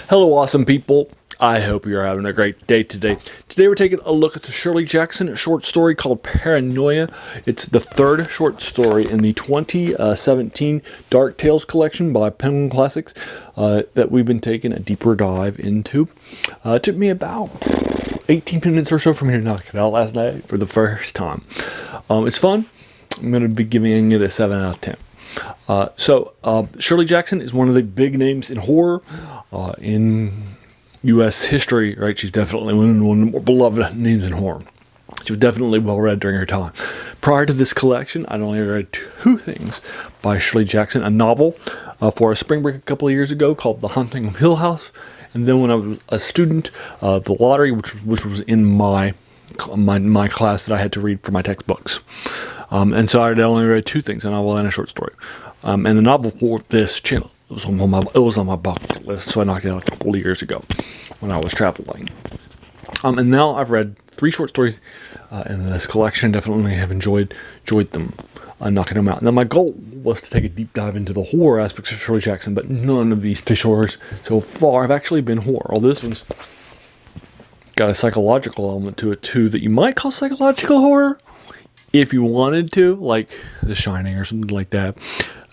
Hello, awesome people. I hope you're having a great day today. Today we're taking a look at the Shirley Jackson short story called Paranoia. It's the third short story in the 2017 Dark Tales collection by Penguin Classics that we've been taking a deeper dive into. It took me about 18 minutes or so from here to knock it out last night for the first time. It's fun. I'm going to be giving it a 7 out of 10. Shirley Jackson is one of the big names in horror in U.S. history, right? She's definitely one of the more beloved names in horror. She was definitely well read during her time. Prior to this collection, I'd only read two things by Shirley Jackson: a novel for a spring break a couple of years ago called The Haunting of Hill House, and then when I was a student, The Lottery, which was in my class that I had to read for my textbooks. And so I only read two things: a novel and a short story. And the novel for this channel, it was on my bucket list, so I knocked it out a couple of years ago when I was traveling. And now I've read three short stories in this collection. Definitely have enjoyed them, knocking them out. Now my goal was to take a deep dive into the horror aspects of Shirley Jackson, but none of these two stories so far have actually been horror. Although this one's got a psychological element to it too that you might call psychological horror if you wanted to, like The Shining or something like that.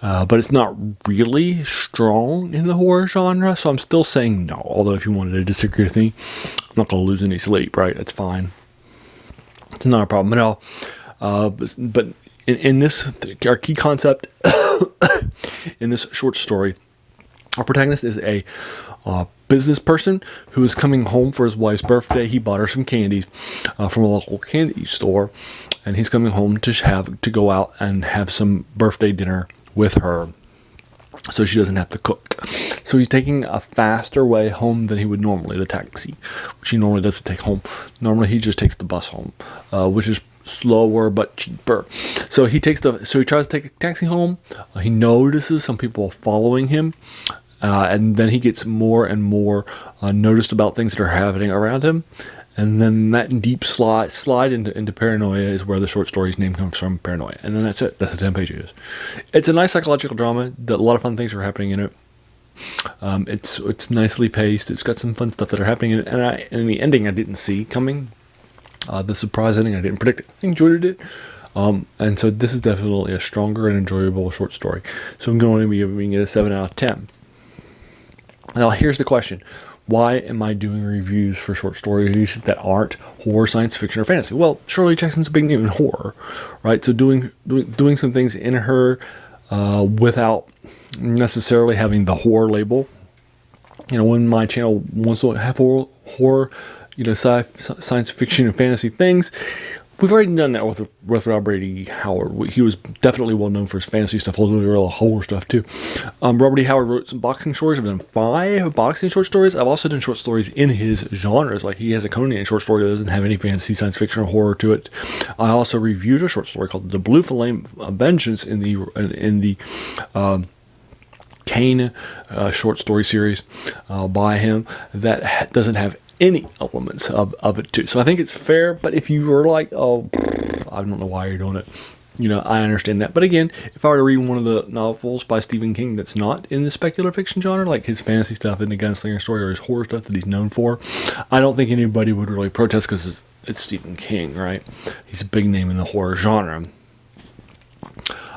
But it's not really strong in the horror genre, so I'm still saying no. Although if you wanted to disagree with me, I'm not going to lose any sleep, right? It's fine. It's not a problem at all. But in this, our key concept in this short story, our protagonist is a business person who is coming home for his wife's birthday. He bought her some candies from a local candy store, and he's coming home to go out and have some birthday dinner with her, so she doesn't have to cook. So he's taking a faster way home than he would normally, the taxi, which he normally doesn't take home. Normally he just takes the bus home, which is slower but cheaper. So he tries to take a taxi home. He notices some people following him, and then he gets more and more noticed about things that are happening around him. And then that deep slide into Paranoia is where the short story's name comes from, Paranoia. And then that's it. That's the 10 pages. It's a nice psychological drama. A lot of fun things are happening in it. It's nicely paced. It's got some fun stuff that are happening in it. And the ending I didn't see coming. The surprise ending I didn't predict it. I enjoyed it. And so this is definitely a stronger and enjoyable short story. So I'm going to be giving it a 7 out of 10. Now here's the question. Why am I doing reviews for short stories that aren't horror, science fiction, or fantasy? Well, Shirley Jackson's a big name in horror, right? So doing some things in her without necessarily having the horror label. You know, when my channel wants to have horror, science fiction and fantasy things, we've already done that with Robert E. Howard. He was definitely well known for his fantasy stuff, although there were horror stuff too. Robert E. Howard wrote some boxing stories. I've done 5 boxing short stories. I've also done short stories in his genres. Like he has a Conan short story that doesn't have any fantasy, science fiction, or horror to it. I also reviewed a short story called The Blue Flame of Vengeance in the Kane short story series by him that doesn't have any elements of it too. So I think it's fair, but if you were like, oh, I don't know why you're doing it, I understand that. But again, if I were to read one of the novels by Stephen King that's not in the speculative fiction genre, like his fantasy stuff in the Gunslinger story or his horror stuff that he's known for, I don't think anybody would really protest because it's Stephen King, right? He's a big name in the horror genre.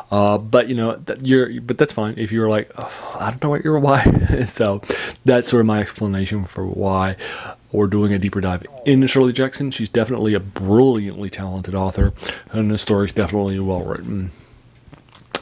But that's fine if you're like, oh, I don't know what you're why. So that's sort of my explanation for why we're doing a deeper dive into Shirley Jackson. She's definitely a brilliantly talented author, and the story's definitely well written.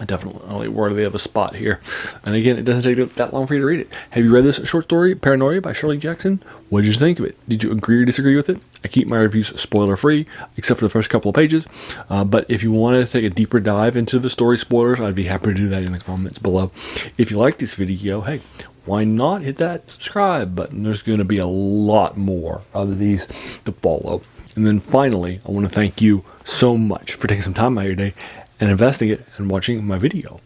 Definitely worthy of a spot here. And again, it doesn't take that long for you to read it. Have you read this short story, Paranoia by Shirley Jackson? What did you think of it? Did you agree or disagree with it? I keep my reviews spoiler-free, except for the first couple of pages. But if you wanted to take a deeper dive into the story spoilers, I'd be happy to do that in the comments below. If you like this video, hey, why not hit that subscribe button? There's going to be a lot more of these to follow. And then finally, I want to thank you so much for taking some time out of your day and investing it and watching my video.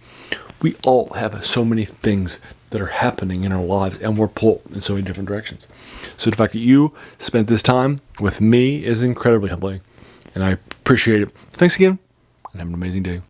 We all have so many things that are happening in our lives, and we're pulled in so many different directions. So the fact that you spent this time with me is incredibly humbling, and I appreciate it. Thanks again, and have an amazing day.